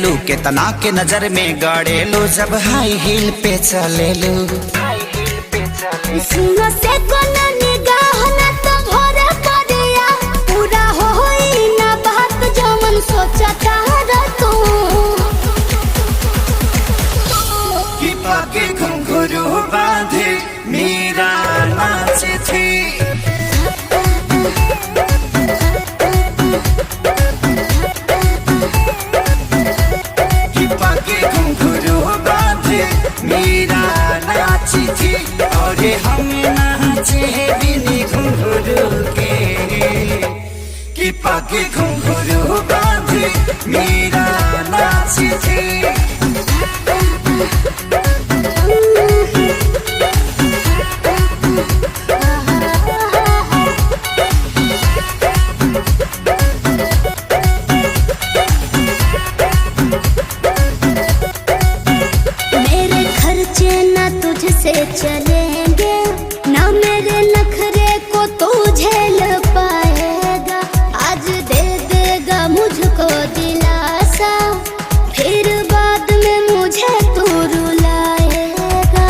लू कितना के नजर में गाड़े लो जब हाई हील पे चले लू। सुनो से कोना निगाह ना तो भरे पड़िया पूरा होई ना बात जो मन सोचता रह तू। कि पाके घुंघरू बांधे मीरा नाचे थी। कि पाके घुंघरू बांधे मीरा नाची थी और हम नाचे बिनी घुंघरू के। कि पाके घुंघरू बांधे मीरा नाची थी। मेरे खर्चे ना तुझसे चलेंगे ना मेरे नखरे को तू झेल पाएगा। आज दे देगा मुझको दिलासा फिर बाद में मुझे तू रुलाएगा।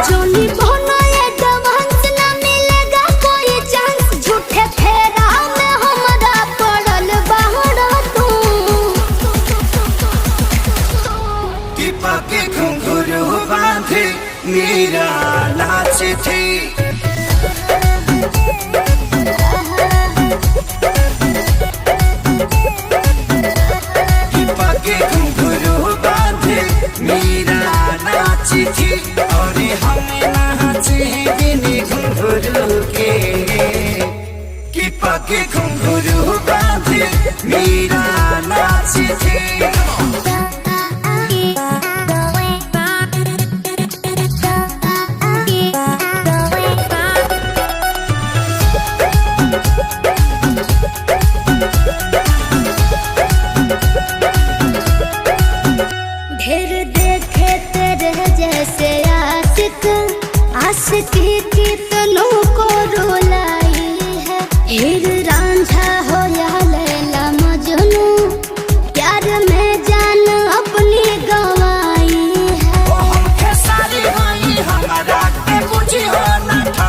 जोनी बोना ये डबांस ना मिलेगा कोई चांस झूठे फेरा में हमरा पड़ल बाहर तू। कि पाके घुंघरू बांधे मीरा नाचे थी। कि पाके घुंघरू बांधे मीरा नाची थी और हम नाचे बिनी घुंघरू के। कि पाके घुंघरू बांधे मीरा नाची थी। ढेर देखे तेरे जैसे आशिक आशिकी कितनों को रुलाई है। हीर रांझा हो या लैला मजनू प्यार में जान अपनी गंवाई है। ओ हमके सारी होई हमारा के बुझी हो ना था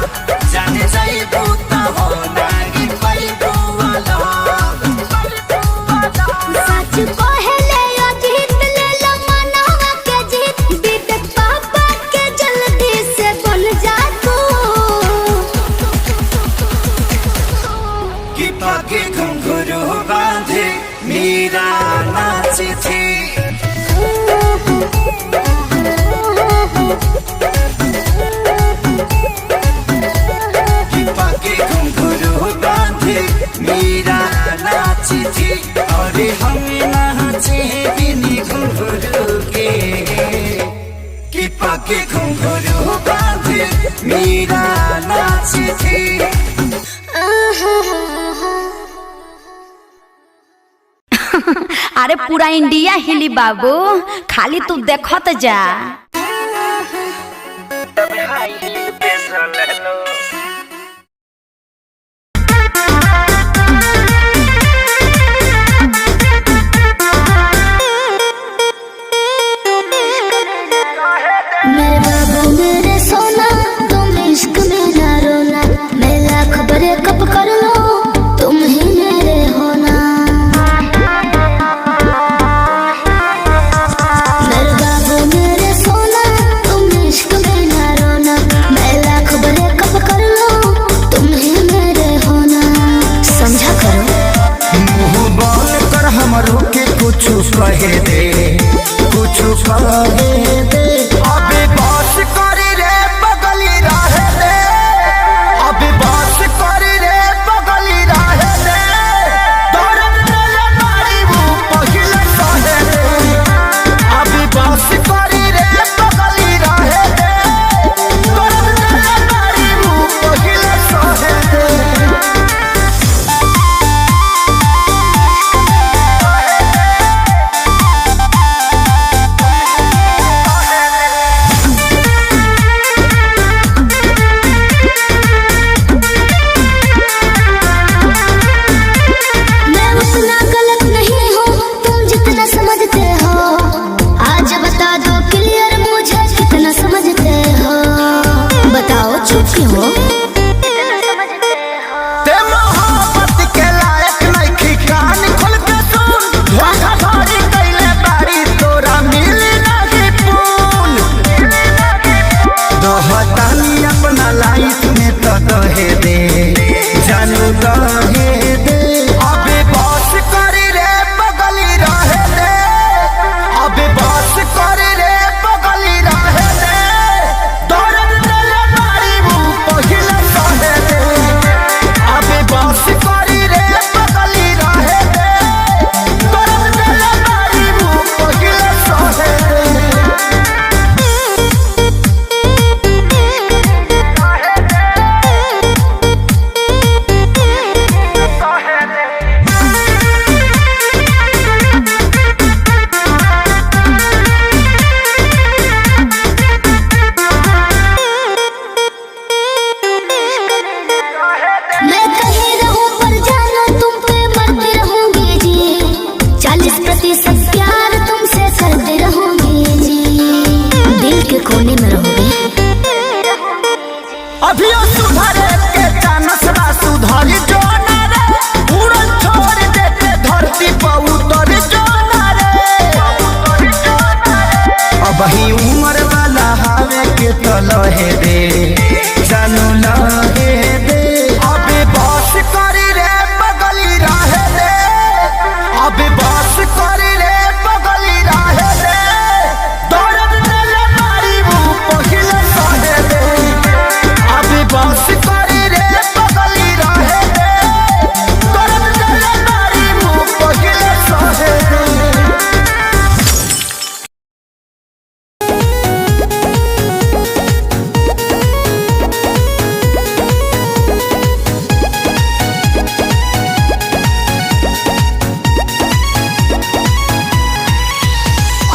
जाने जाई बूता हो नागी कोई बुवाला। सच कहले यो जीत ले लो मनवा के जीत बीत पापा के जल्दी से बन जा तू। कि पाके घुंघरू बांधे मीरा नाची थी। कि पाके घुंघरू बांधे मीरा नाची थी और हम नाचे बिनी घुंघरू के। कि पाके घुंघरू बांधे मीरा नाची थी। अरे पूरा इंडिया हिली बाबू खाली तू देखत जा। मेरे बाबू मेरे सोना तुम इश्क में ना रोना मैं लाख बड़े कब कर लो तुम ही मेरे होना। मेरे बाबू मेरे सोना तुम इश्क में ना रोना मैं लाख बड़े कब चुकी हो। ते मोहब्बत के लायक नहीं कान खोल के सुन धोखा धड़ी कैले बारी तोरा मिली नहीं पून दोहतानी अपना लाइफ में तो दहे दे जानू दहे दे अबे बस करी रे बगली रहे दे अबे बस करी रे बगली रहे दे दर्द दिले मारी मुंह पहिले सहे दे अबे बस करी रे बगली रहे दे दर्द दिले मारी मुंह पहिले सहे दे मैं कहीं रहूं पर जानो तुम पे मरती रहूंगी जी 40% प्यार तुमसे करते रहूंगी जी दिल के कोने में रहोगे। अभियो सुधरे के चानस बा सुधरी जो ना रे उड़न छोड़ देते धरती पर उतर जो ना रे अब ही उम्र वाला हावे के तो लहे दे जानू लहे दे अबे बस करी रे बगली रहे दे अबे बस करी रे बगली रहे दे दर्द दिले मारी मुंह पहिले सहे दे अबे बस करी रे बगली रहे दे दर्द दिले मारी मुंह पहिले सहे दे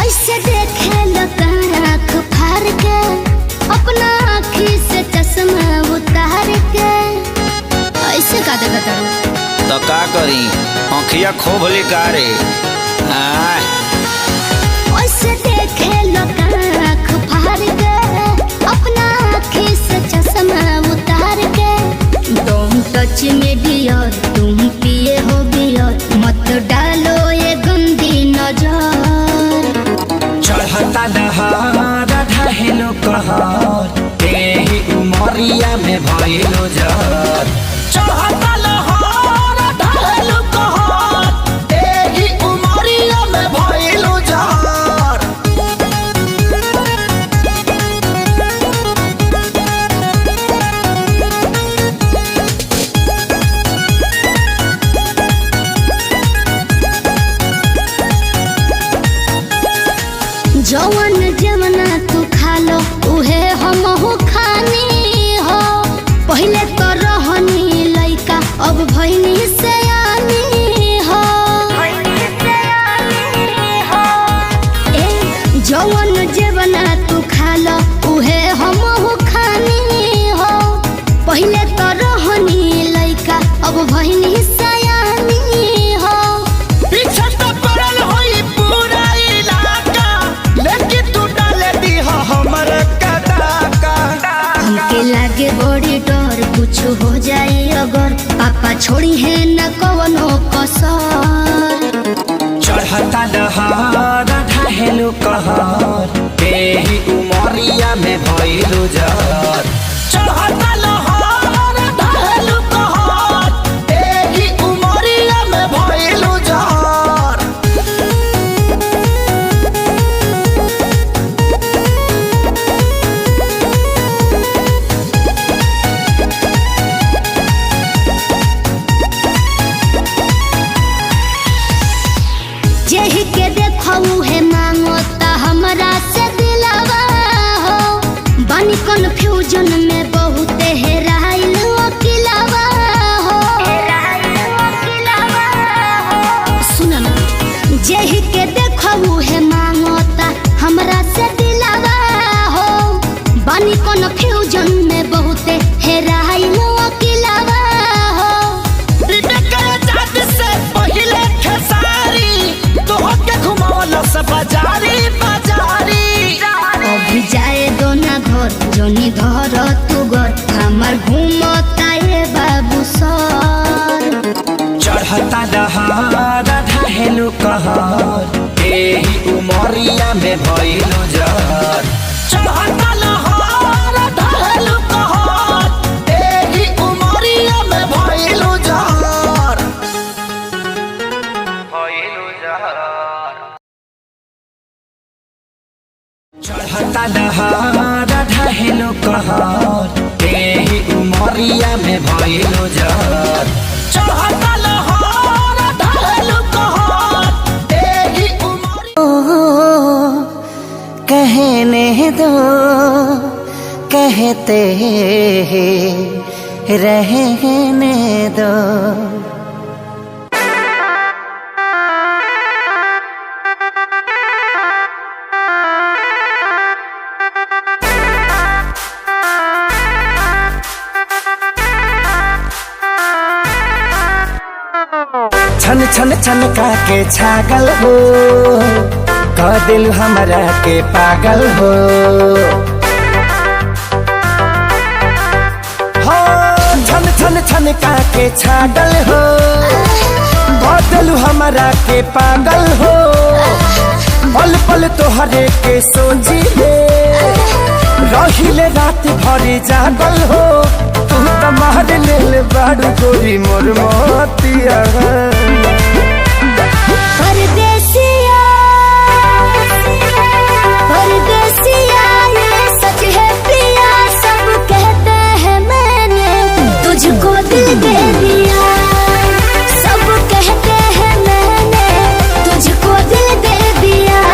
ऐसे देखे लगा आँख फाड़ के अपना आँखी से चश्मा उतार के ऐसे का देखता हूँ। तो का करी आँखिया खोभली कारे ऐसे देखे लगा आँख फाड़ के अपना आँखी से चश्मा उतार के तुम टच में डियर तुम पिए हो बियर मत डालो ये गंदी नजर। चढ़ता दहार ढहेलो कहर तेही उमरिया में भइलो जर चढ़ता लहर ढहेलो कहर तेही उमरिया में भइलो जर जवन जवना तू खा लो उहे हमहू खानी हो पहिले तो रहनी लइका अब भइनी सयानी हो ए जवन जवना तू खा लो उहे हमहू खानी हो पहिले तो रहनी लइका अब भइनी सयानी हो। पीछे तो पड़ल होई पूरा इलाका लेकिन तू डाले दी हमर कदाका हमके लागे बड़ी डर कुछ हो जाए अगर पापा छोड़ी है न कवनो कसर। चढ़ता दहार ढहेलो कहर तेही उमरिया में भइलो जर चढ़ता लहर ढहेलो कहर तेही उमरिया में भइलो जर जेहि के देखऊ है मांगो ता हमरा से दिलावा हो बानी कन्फ्यूजन में बहुत हेराइल अकेलावा हो सुन ना जेहि के देखऊ है मांगो ता हमरा से दिलावा हो बानी कन्फ्यूजन में बहुत हेराइल अकेलावा हो। से पहिले खेसारी तोहके घुमावला से बाजारी बाजारी अभी जाए दो ना घर जोनी धर तू घर भइलो जर चढ़ता लहर ढहेलु कहर एही उमरिया में भइलु जहर चढ़ता लहर ढहेलु कहर एही उमरिया में भइलु जहर चढ़ता लहर ढहेलु कहर एही कहने दो कहते रहने दो। छन छन छन का के छागल हो कह दिल हमरा के पागल हो छन छन छन का के छागल हो कह दिल हमरा के पागल हो पल पल तोहरे के सोची रहिले रात भरी जागल हो तू तो मार ले बाड़ू गोरी मोर मोतिया परदेसिया परदेसिया ये सच है प्रिया सब कहते हैं मैंने तुझको दिल दे दिया सब कहते हैं मैंने तुझको दिल दे दिया।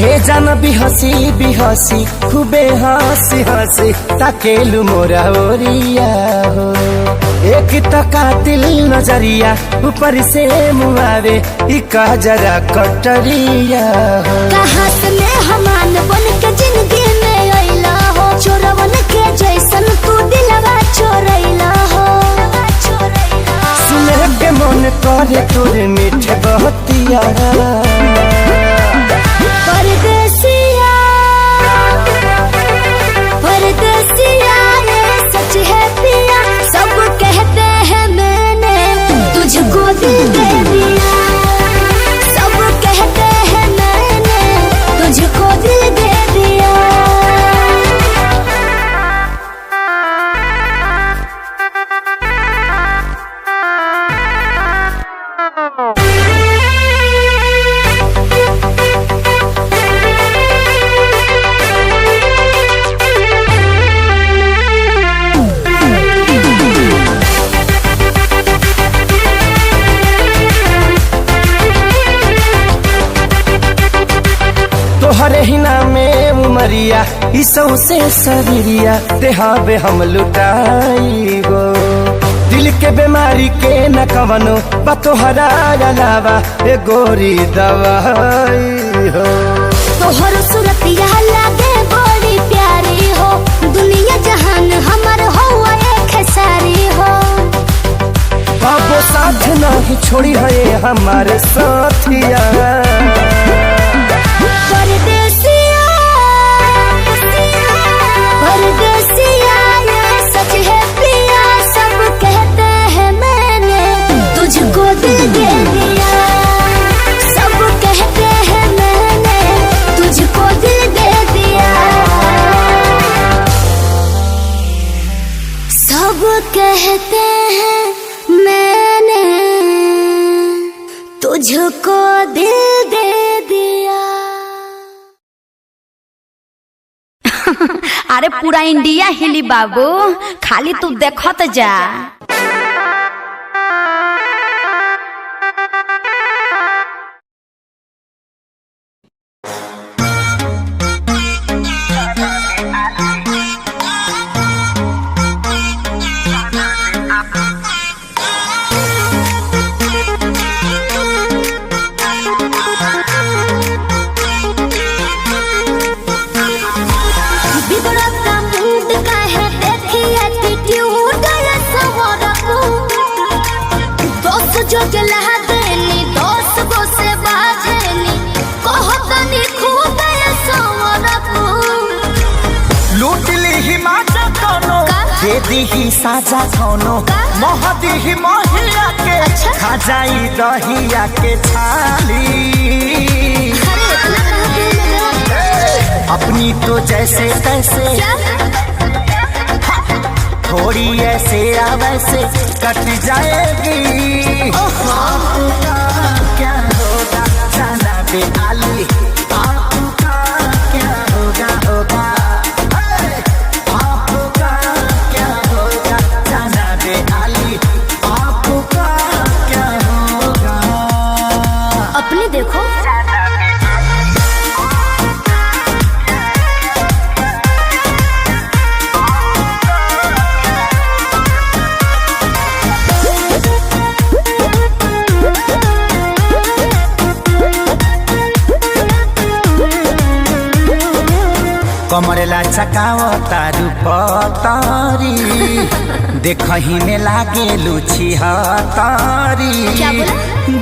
ए जान बिहसी खूबे हंसी हंसी ताकेलु मोरा ओरिया हो एक तो कातिल नजरिया ऊपर से मुआवे इका जरा कटरिया हो कहाँ से मेहमान बन के जिंदगी में अइला हो चोरवन के जैसन तू दिलवा चोरैला हो सुने के मन करे तोरे मीठे बहतिया परदेसिया परदेसिया ये सच है पिया सब कहते हैं मैंने तुझको दिल दे दिया सब कहते हैं मैंने तुझको दिल दे दिया। तोहरे ही नामे उमरिया इसौ से शरीरिया देहाबे हम लुटाई गो दिल के बीमारी के न कवनो बा तोहरा अलावा ए गोरी दवाई हो तोहर सूरतिया लागे बड़ी प्यारी हो दुनिया जहान हमर हो एक सारी हो बाबो साथ नहीं छोड़ी है हमारे साथिया परदेसिया परदेसिया ये सच है प्रिया सब कहते हैं मैंने तुझको दिल दे दिया सब कहते हैं मैंने तुझको दिल दे दिया सब कहते हैं मैंने तुझको दिल दे दिया। अरे पूरा इंडिया हिली बाबू, खाली तू देखत जा। बिगड़ता मूड का है देखी एटीट्यूड ये सवार दी माचा कोनो, दे दी साजा कोनो, मोह दी मोहिया के, खा जाई दहिया के छाली। अपनी तो जैसे तैसे थोड़ी ऐसे या वैसे कट जाएगी। आपका क्या होगा जाना बेआली, आपका क्या होगा होगा, आपका क्या होगा जाना बेआली, आपका क्या होगा। अपने देखो कमरेला चकाओ तारू पतारी, देखही में लागे लुची हतारी।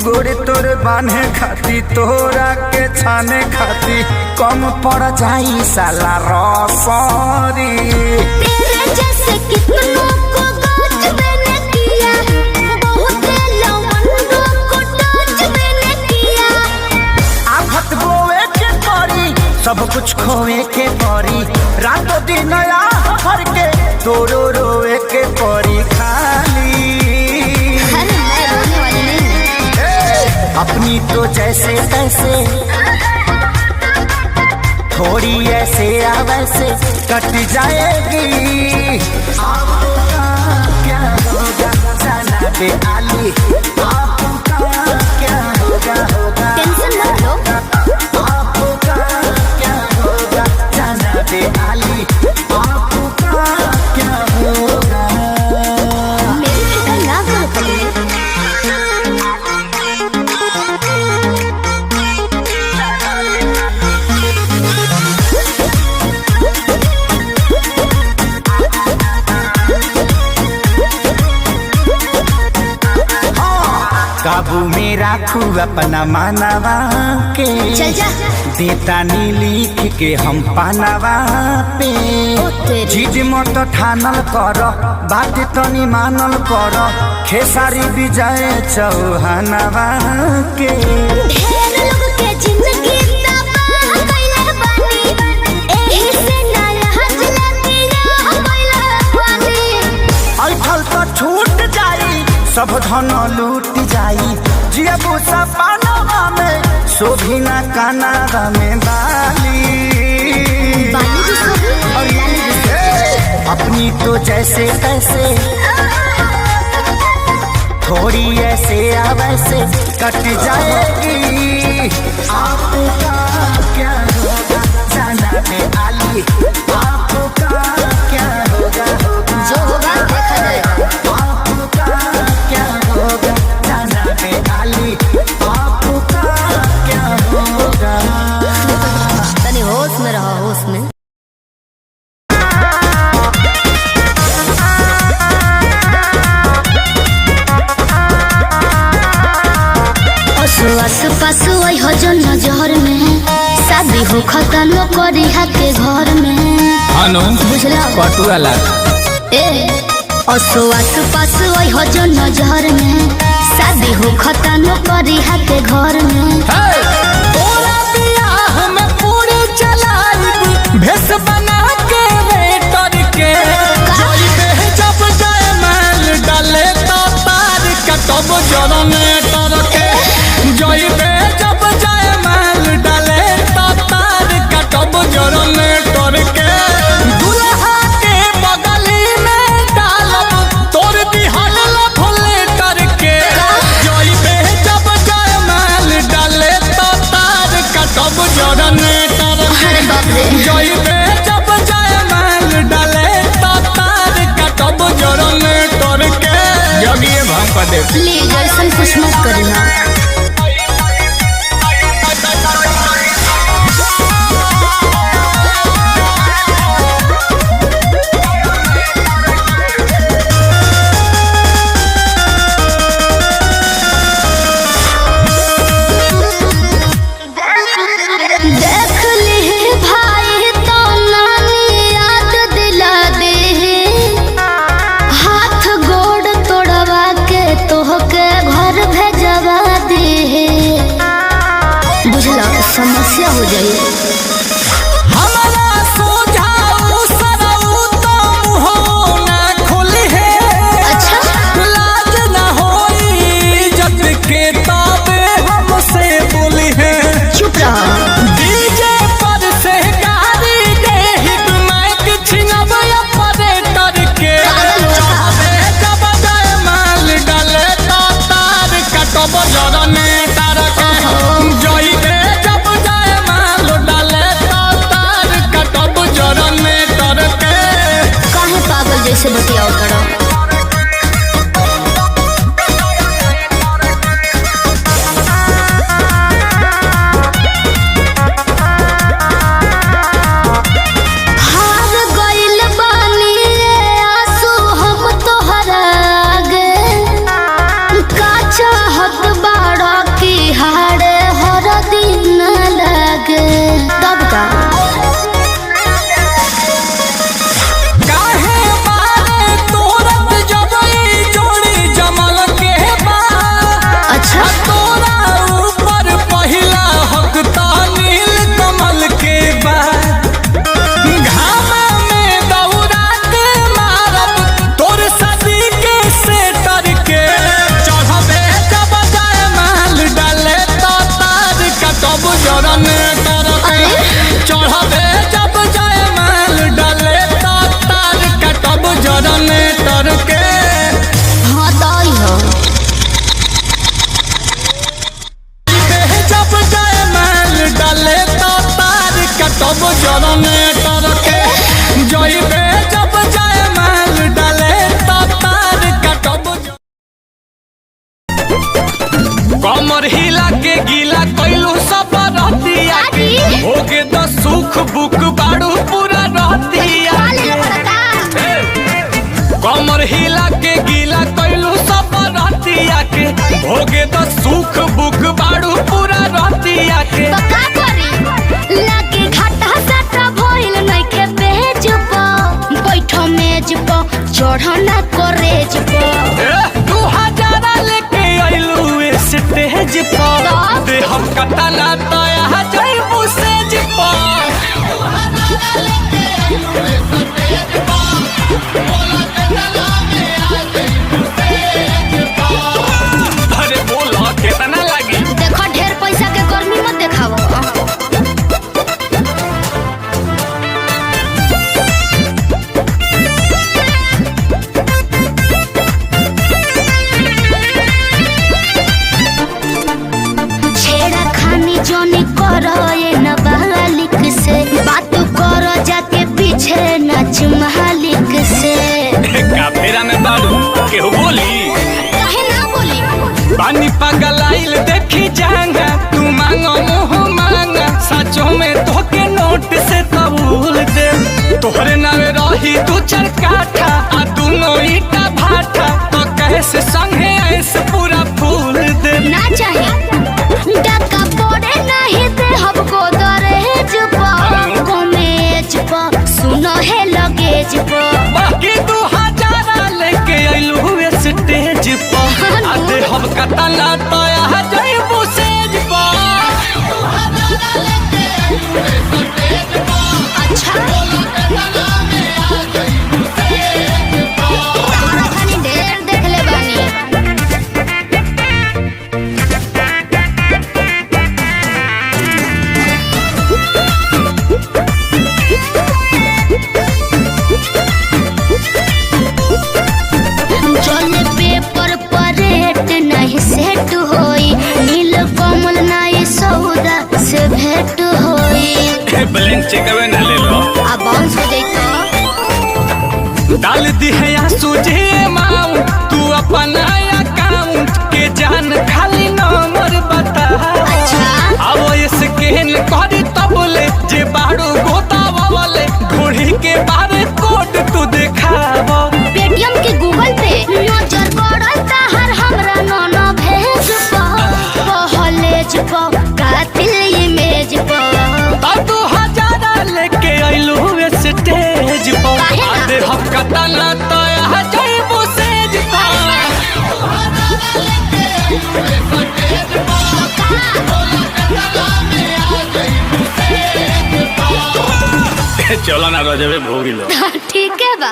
गोरे तोर बांधे खाती तोरा के छाने खाती, कम पड़ जाई साला रसरी। तेरे जैसे कितनों को गाज मैंने किया, बहुत लवंडों को टच मैंने किया। आफत बोए के परी, सब कुछ खोए के परी, रातों दिन भर के तोरो रोए के परी खाली। अरे मैं रोने वाली नहीं। अपनी तो जैसे तैसे थोड़ी ऐसे या वैसे कट जाएगी। आपका क्या होगा जाना बेआली, आपका क्या होगा होगा, टेंशन मत लो। आपका क्या होगा जाना बेआली, आपका क्या होगा। मेरी फिक्र ना करो पगले। काबू में राखू अपना मानवा के, चल जा। देता नी लिख के हम पानवा पे। चीज मत ठानल कर, बात तनी मानल कर, खेसारी विजय चौहानवा के। ढेर लोग के जिंदगी तबाह कइले बानी, एही से ना लहज लगिया कइले बानी। ऐठल तो छूट जाई, सब धन लूट जाई, जियबू सपनवा में शोभिना कानावा में बाली। बाली भी सोभी और लाली भी सोभी। अपनी तो जैसे तैसे थोड़ी ऐसे या वैसे कट जाएगी। आपका क्या होगा जाना बेआली, आपका क्या होगा होगा, जो होगा देखा जाएगा। आपका क्या होगा जाना बेआली, आपका क्या होगा। तनी होश में रहो, होश में। आस पास वही हो जो नजर में, शादी हो खत्म करी के घर में। अनु बुझला पटुआला ए असो आस पास वही हो जो नजर में, शादी हो खत्म करी के घर में। तोरा बियाह में पूरी चलाई भेस बना के वेटर के, जोई पे जब जाए मैल डाले तो तार कटब जनरेटर के, जोई पे जब जाए मैल डाले तो तार कटब जनरेटर के। दुल्हा के बगली में डालब तोर दिहल लफलेटर के, जोई पे जब जाए मैल डाले तो तार कटब जनरेटर अरे बाप रे। जोई पे हो जाए। हमारा सोझाऊ सरऊ तो मुहो ना खोली है। अच्छा लाज ना होई जब के ताबे हमसे बोली है। चुप रहो। डीजे पर से गाड़ी दे हिट माइक छिनब ऑपरेटर के। चाहे जब जाए माल डाले तो तार कटब जरने तार के। जोई दे जब जाए माल डाले तो तार कटब जरने तार के। काहे पागल जैसे बतियाओ करो। हार गइल बानी रे आंसू हम तोहरा आगे। का चाहत बाड़ा की हारे हर दिन लागे। तब का काहे बारे तोरत जब ई जोड़ी जमल के बा। अच्छा तोरा ऊपर पहिला हक ता नील कमल के बा। घामा में दौड़ा के मारब तोर सदी के सेटर के। चढ़बे जब जाए माल डाले तो तार कटब जरने तर के। चढ़बे जब जाए माल डाले तो तार कटब जरने तर के। हाँ दाई हो। जब जाए माल डाले तो तार कटब जरने तर के। जइबे जब जाए माल डाले तो तार कटब कमर हिला के गीला कइलू सब रहतिया के। होगे तो सुख बुक बाड़ू पूरा रहतिया के। कमर हिला के गीला कइलू सब रहतिया के। होगे तो सुख बुक बाड़ू पूरा रहतिया के। तो का करी लागे घाटा साटा भइल नइखे पेज प। बैठो मेज प चढ़ना करेज प। 2000 लेके आइलू स्टेज पर। तब? दे हम कटना तया जइबू सेज पर। अरे बोला कितना लगी। देखो ढेर पैसा के गर्मी मत देखाओ। छेड़ा खानी जोनी करो ये नाबालिग से। बात करो जाके पीछे नाच मालिक से। काफेरा में बाड़ू केहू बोली। काहे ना बोली। पानी पगलाइल देखी जांगा तू मांगो मुँह मांगा। सचो में तोके नोट से कबूल दे। तोहरे नावे रही तू चरकाठा आ दोनों ईटा भाटा। तो कैसे संगे ऐसे पूरा फूल दे। ना चाहे डका पड़े नहीं दे हमको दरहेज पर। कमेज पर सुनो है लगेज पर। बाकी 2000 लेके आइलू स्टेज पर। आ दे हम कतना तया जइबू सेज पर। अच्छा तारा खानी ढेर देख ले बानी। चले पेपर पर रेट नहीं सेट होई। नील कमल नहीं सौदा से भेंट होई। ब्लैंक चेकवे ना ले लो। आ बाउंस हो जाई तो डाल दी है या सूझे माऊ तू अपना अकाउंट के। जान खाली नंबर बता। अच्छा अब स्कैन करी तब ले जे बाड़ू गोतावले। ढोढ़ी के बारे कोड तू देखाव। पेटीएम के गूगल पे नजर पड़ल ताहर हमरा नोनो भेज प। पहलेज प कातिल इमेज प। 2000 लेके आइलू स्टेज पर। काहे ना? आ दे हम कतना तया जइबू सेज पर। का चलो ना रजबे भोगी लो। ठीक है बा।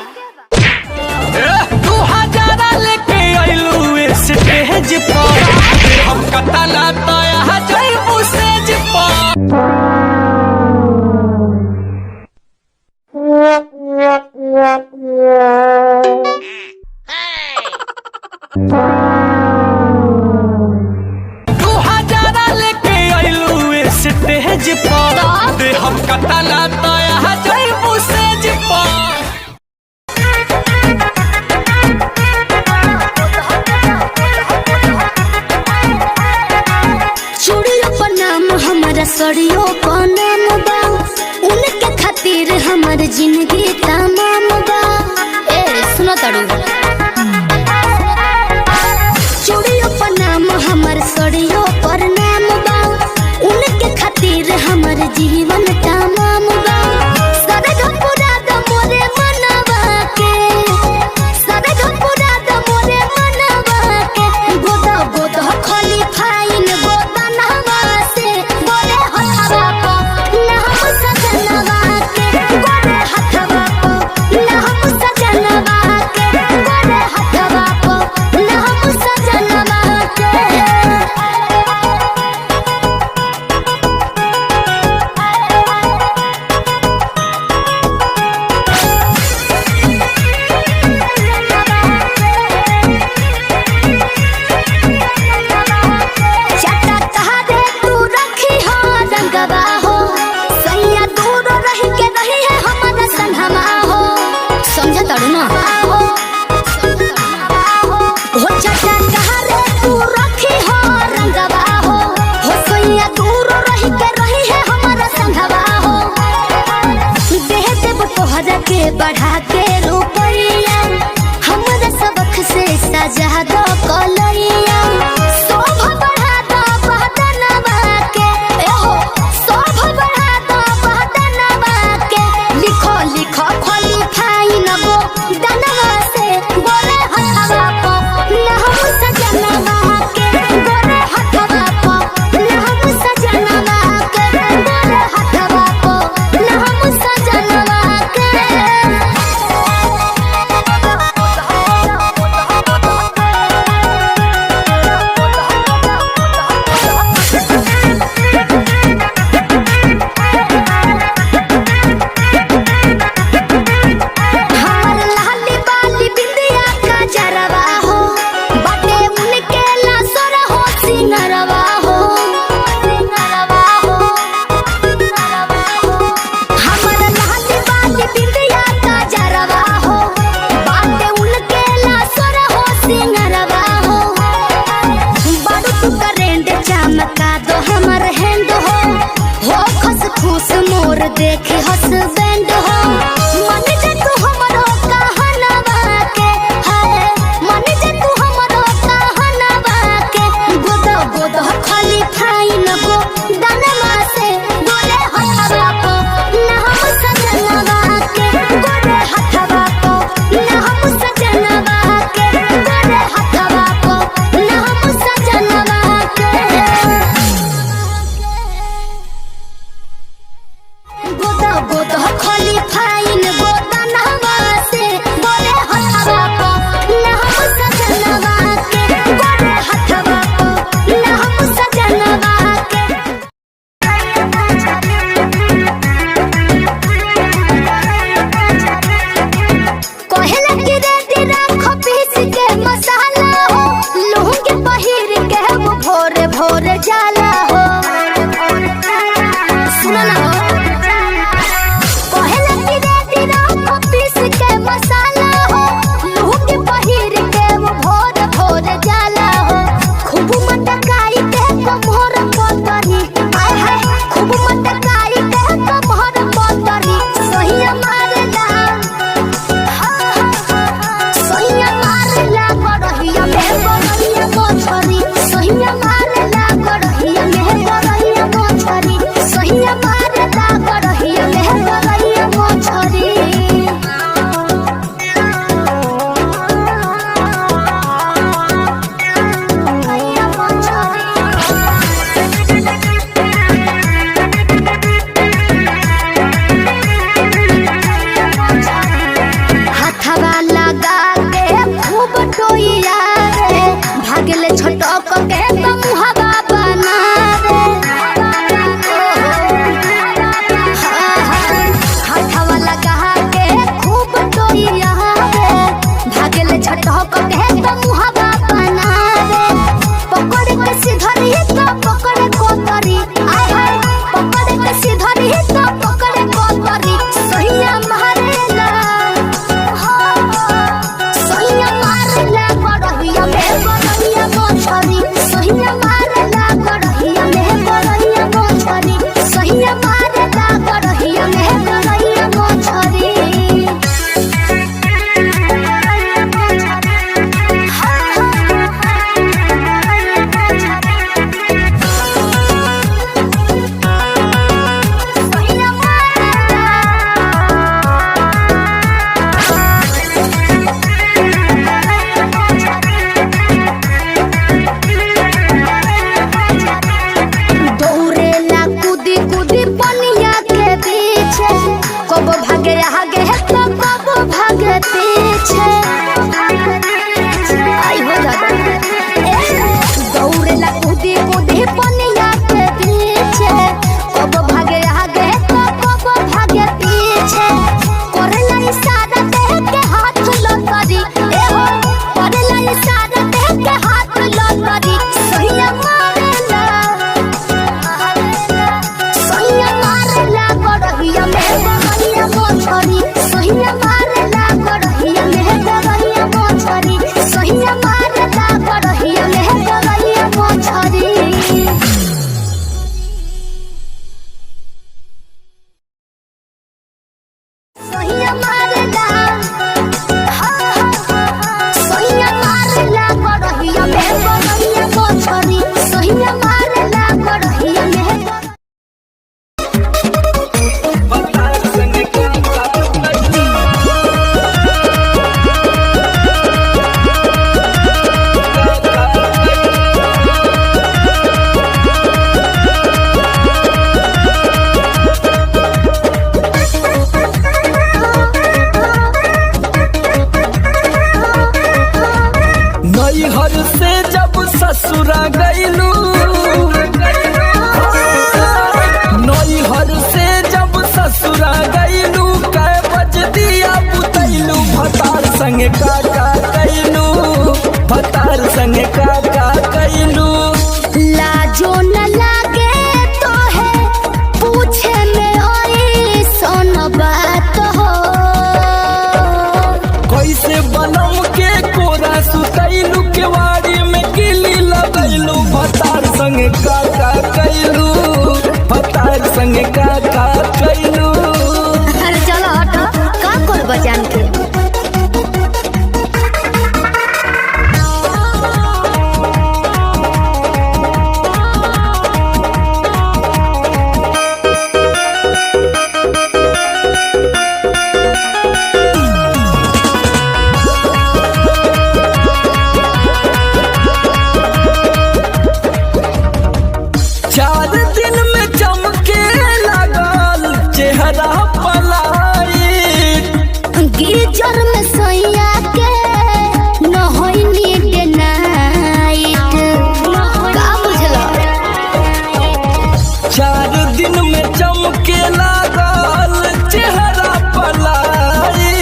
2000 लेके आइलू स्टेज पर हम कतना तया जइबू सेज पर। स्टेज पर दे हम कतना तया जइबू सेज पर। चूड़ियों पर नाम हमारा सड़ियों पर नाम बा, उनके खातिर हमार जिंदगी तमाम बा। ए सुनो तड़ू, चूड़ियों पर नाम हमार सड़ियों पर नाम बा, उनके खातिर हमार जीवन तमाम बा। सरग पूरा द मोरे मनवा के, सरग पूरा द मोरे मनवा के, गोदा गोदा खाली फाइन गोदा नहवा से बोले हथवा को ना हम सजनवा के, बोले हथवा को ना हम सजनवा के, बोले हथवा को ना हम सजनवा के। चटा तहरे तू रखी हो रंगवा हो, सैया दूर रही के रही है हमारा संगमा हो। समझ तड़ू ना हो चटा तहरे तू रखी हो रंगवा हो, सैया दूर रही के रही है हमारा संगवा हो। देह देव तोहरा के बढ़ा के रुपैया, हमारा सबक से सजा दो कलैया। शोभा बढ़ा दो बहदनवा के, एहो शोभा बढ़ा दो बहदनवा के। लिखो लिखो खोली फाइन गो दनवा से बोले हथवा को ना हम सजनवा के, बोले हथवा को ना हम सजनवा के, बोले हथवा को ना हम सजनवा के। संगे का कैलू भतार संगे का कैलू। लाजो न लागे तो है पूछे में ओई सोन बात हो। कैसे बनम के कोरा सुतैलू केवाड़ी में किली लगैलू भतार संगे का कैलू भतार संगे का कैलू। अरे चलो हटो का कर बजान के। चार दिन में चमके लगल चेहरा पलाई। गीजर में सैया के न होई नीड नाइट का बुझलो। 4 दिन में चमके लगल चेहरा पलाई।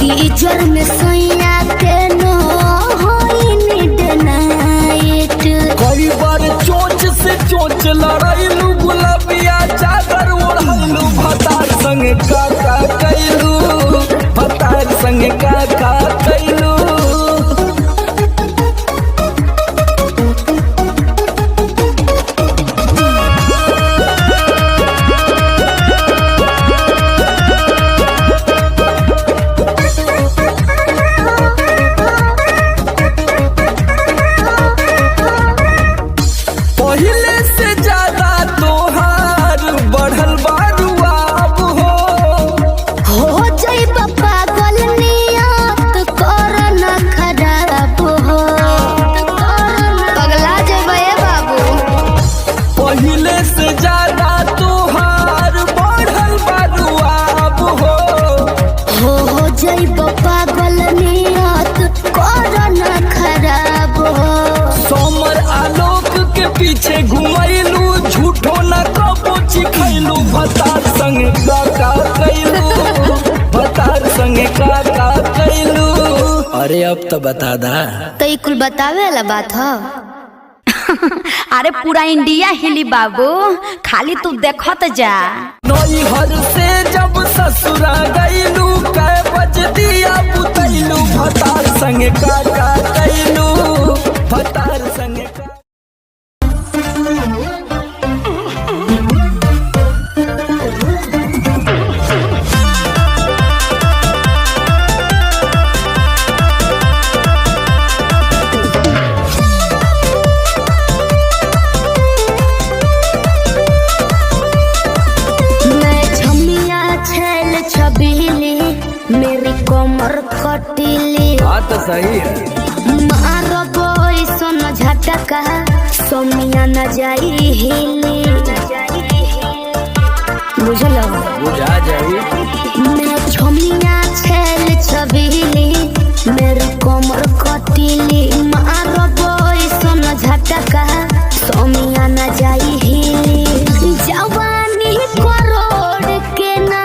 गीजर में सैया के न होई नीड नाइट। कई बार चोंच से चोंच लड़ाइलू गुलाबिया चादर ओढ़लू भतार संगे का कैलू भतार संगे का कैलू। पहले से ज्यादा तोहार बढ़ल बारुआब हो जाइब पागल नियत कर न खराब हो। पगला जाइब ए बाबू। पहले से ज्यादा तोहार बढ़ल बारुआब हो जाइब पागल नियत कर न खराब हो। सोमर आलोक के पीछे घुमैलू झूठो न कबो चिखैलू भतार संगे का कैलू भतार संगे का कैलू। अरे अब तो बता दा। तो ई कुल बतावे वाला बात हो। अरे पूरा इंडिया हिली बाबू, खाली तू देखत जा। नैहर से जब ससुरा गैलू कै बज दिया बुतैलू भतार संगे का कैलू भतार संगे का। मैं छमिया छैल छबीली मेरी कमर कटीली। बात तो सही है। मारो बोई सोन झटका सोमिया न जाई हिली। बुझलो बुझा जाई। मैं छमिया छैल छबीली मेरी कमर कटीली। मारो बोई सोन झटका सोमिया न जाई हिली। जवानी करोड़ के ना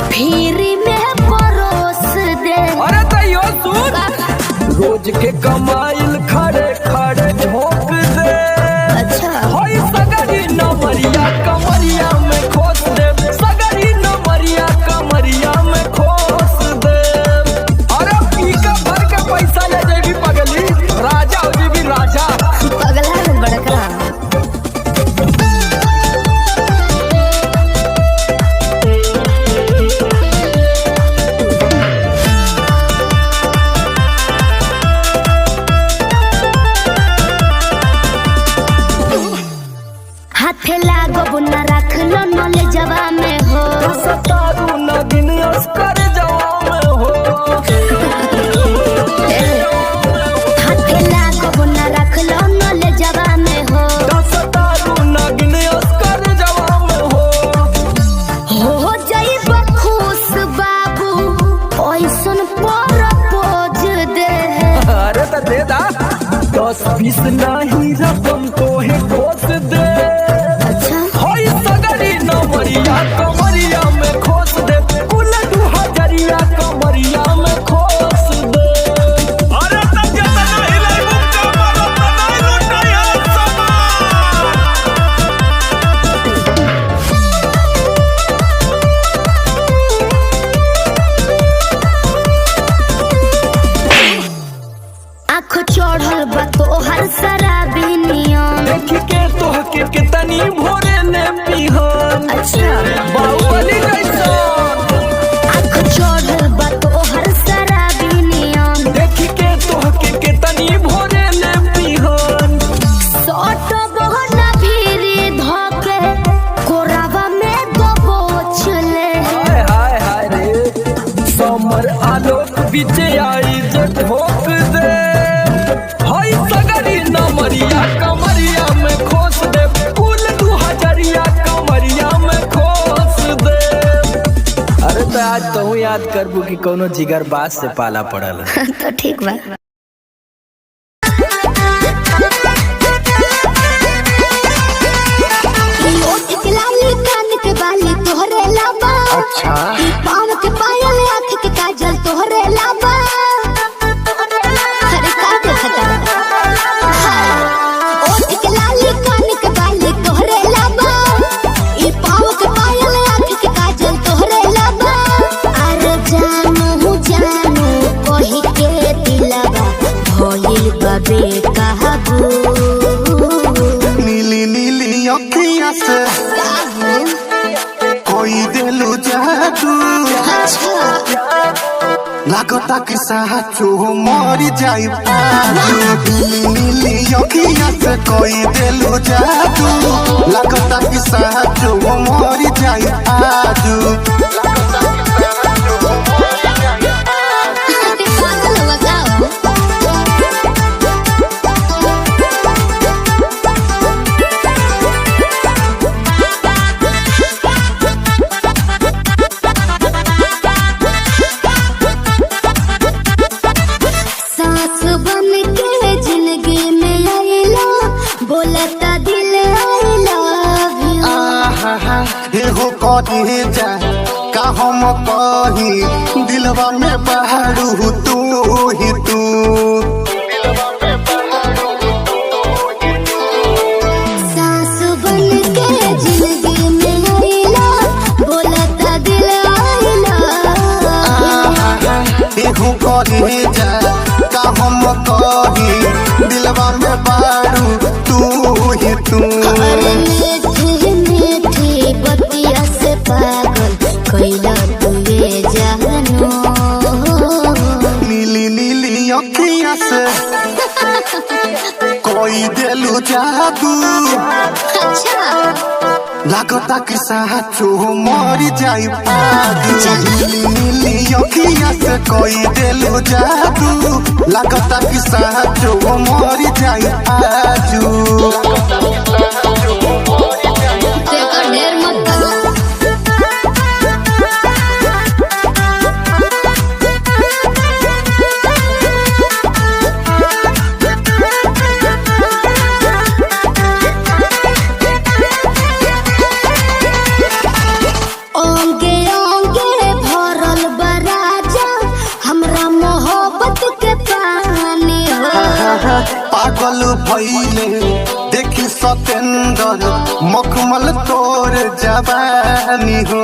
फिरी में परोस दे। अरे तैयो सुन रोज के कमाइल खड़े खड़े झोंक दे। अच्छा होई सगरी नमरिया कमरिया में खोस दे। सगरी नमरिया कमरिया में खोस दे। अरे पी का भर के पैसा ले जेबी पगली राजा हो जेबी राजा। पगला है बड़का। हाथे लागो न रख लो नले जवा में हो। सतारू नगिन अस्कर जवा में हो। हाथे लागो न रख लो नले जवा में हो। सतारू नगिन अस्कर जवा में हो। जाइब खुश बाबू ओइसन पर पोज दे। अरे तो दे दा 10-20 नहीं रकम तो है खोस दे। अच्छा होई सगरी नमरिया कमरिया में खोस दे। कुल 2000 कमरिया में खोस हमर आलोक बीचे आई जे ठोक दे हई सगरी नमरिया कमरिया में खोस दे फूल 2000 कमरिया में खोस दे। अरे तो आज कहूँ याद करबू कि कोनो जिगर बास से पाला पड़ल तो ठीक बा। अच्छा पाँव के पायल आँख के काजल तोहरे लाबा। अरे का देखता ओठ के लाली कान के बाली तोहरे लाबा। ई पाँव के पायल आँख के काजल तोहरे लाबा। अरे जानू जानू कही के दिलवा भइल बाबे कहबू। नीली नीली अखियाँ से कोई दिलु जादू लागता कि साचो मरी जाई नीली नीली अखियाँ से कोई दिलु जादू लागता कि साचो मरी जाई आजू। हो कहे जा का हम कही दिलवा में बहारू तू ही तू। सास बन के जिंदगी में आइला बोलता दिल आइला। हो कहे जा का हम कही दिलवा में बहारू तू ही तू। बतिया से पागल कैला तुए जानू। नीली नीली अखियाँ से कोई दिलु जादू लागता कि साचो मरी जाई आजू। नीली नीली अखियाँ से कोई दिलु जादू लागता कि साचो मरी जाई आजू। पागल भइले देखी सतेंद्र मखमल तोर जवानी हो।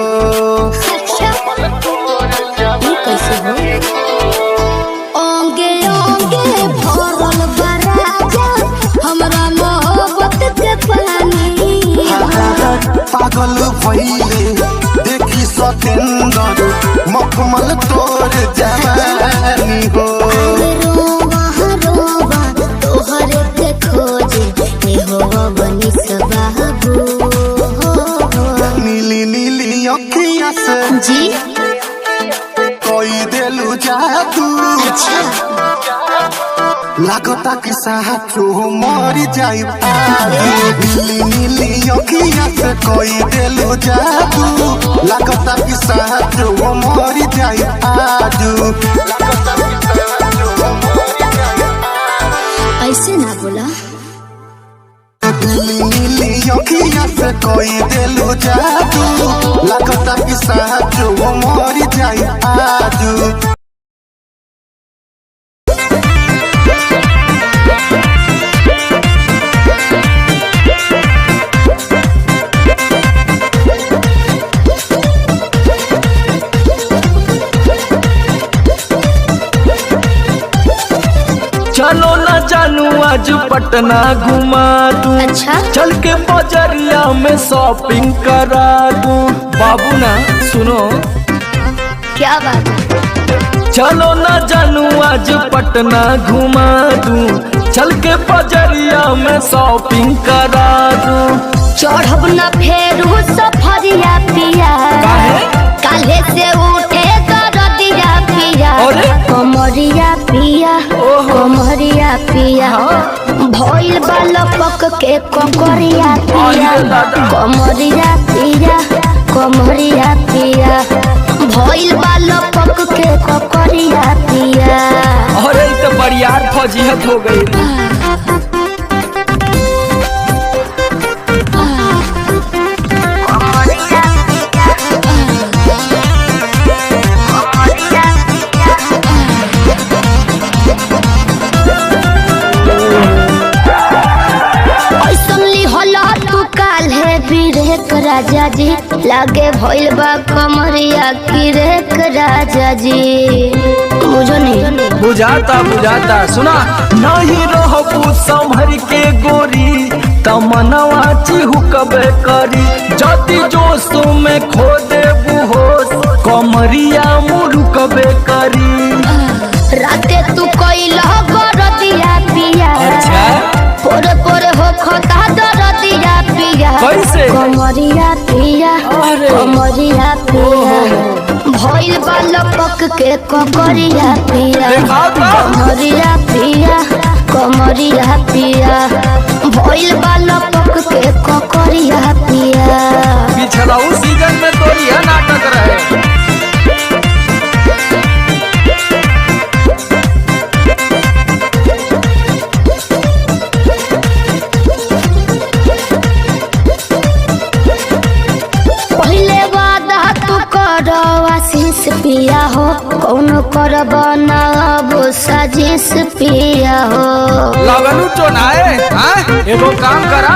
कैसे हो ओंगे ओंगे भरल बराजा हमरा मोहब्बत के पानी। पागल भइले देखी सतेंद्र मखमल तोर जवानी हो। नीली नीली अखियाँ से जी कोई दिलु जादू लागता कि साचो मरी जाई आजू। नीली नीली अखियाँ से कोई दिलु जादू लागता कि साचो मरी जाई आजू। ऐसे ना बोला। नीली नीली अखियाँ से कोई दिलु जादू लागता कि साचो मरी जाई आजू। चलो ना जानू आज पटना घुमा दूं। अच्छा चल के बजरिया में शॉपिंग करा दूं। बाबू ना सुनो क्या बात है। चलो ना जानू आज पटना घुमा दूं। चल के बजरिया में शॉपिंग करा दूं। चढ़ब न फेरू सफरिया पिया काले से उठे दरदिया बालो पक के कोकरिया पिया कमरिया पिया कमरिया पिया भइल बालो पक के कोकरिया पिया। अरे तो बरियार फजीहत हो गई। राजा जी लागे भइल बा कमरिया की रेख राजा जी मुझे नहीं बुझाता सुना नहीं रहबू संभर के गोरी तमनवा चिहुकबे करी जति जोश में खो देबू होश कमरिया मुरुकबे करी। राते तू कइला गरदिया पिया पोरे पोरे हो खता दरदिया पिया कैसे कमरिया पिया कमरिया पिया भइल बालो पक के कोकरिया पिया कमरिया पिया कमरिया पिया भइल बालो पक के कोकरिया पिया। पिछला उस सीजन में तो यह नाटक रहे। आशीष पिया हो कौन करब ना अब साजिश पिया हो लगलू तो नाए एगो काम करा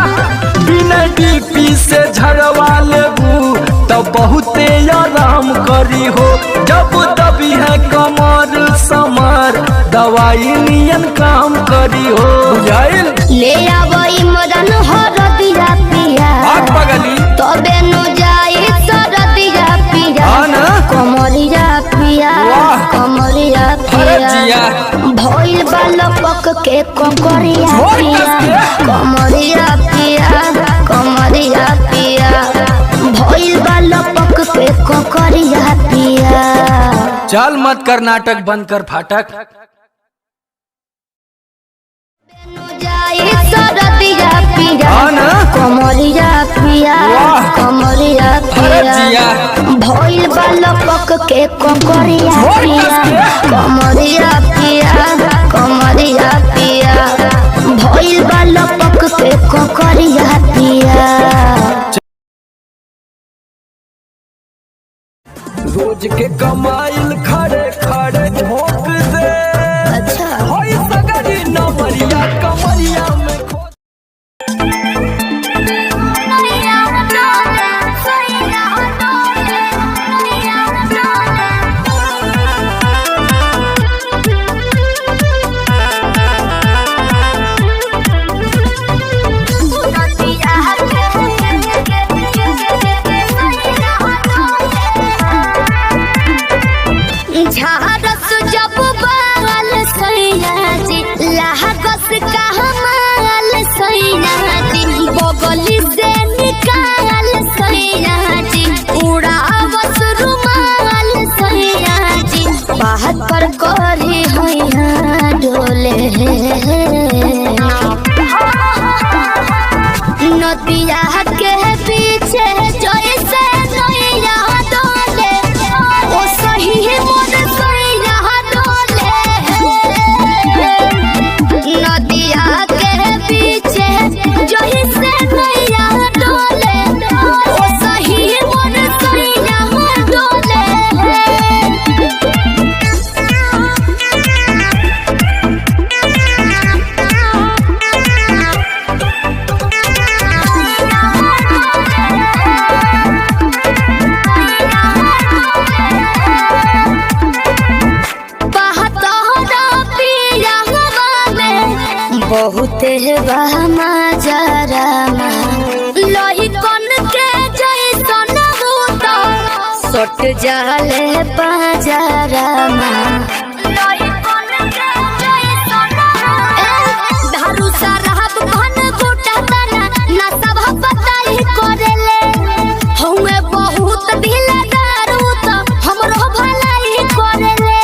बिना डीपी से झड़वा लेबू तब बहुते आराम करी हो जब दबी है कमर समर दवाई नियन काम करी हो बुझाइल ले आवई मदन हरदिया पिया पगली तबे नु जाई सरदिया पिया कमरिया पिया कमरिया पिया भइल बालो पक के कोकरिया पिया कमरिया पिया कमरिया पिया भइल बालो पक के कोकरिया पिया। चल मत कर नाटक बंद कर फाटक सरदिया पिया कमरिया पिया कमरिया पिया भइल बालो पक के कोकरिया पिया कमरिया पिया कमरिया पिया भइल बालो पक के कोकरिया पिया। रोज के कमाइल खड़े खड़े झोंक दे अच्छा होई सगरी नमरिया कमरिया में झारस जब बाल सैया जी लाहकस का हमाल सैया जी बगली से निकाल सैया जी उड़ावस रुमाल सैया जी बात पर करी हैया डोले नदिया के पीछे जैसे नैया डोले ओ सही मोर सैया डोले नदिया के पीछे जैसे नैया डोले ओ सही मोर सैया डोले। बहुते बहमा जरा लोही कन के जैसन होता सट जाले पाजरा लोही कन के जैसन धारू सरहब घन गोटा तना ना सब बताई करेले हमें बहुत ढीला दारू तो हमरो भलाई करेले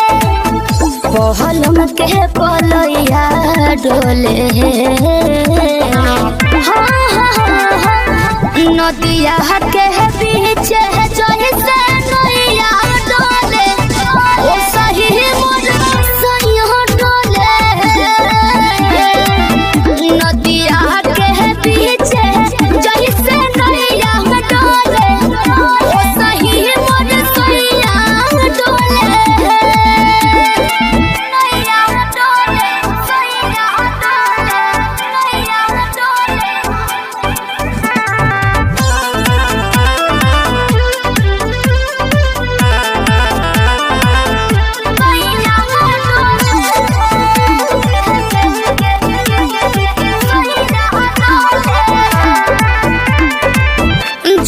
पहलम के पलैया डोले नदिया के बीच जैसे नैया डोले ओ सही मोर सैया डोले नदिया के बीच जैसे नैया डोले ओ सही मोर सैया डोले नैया डोले सैया डोले नैया डोले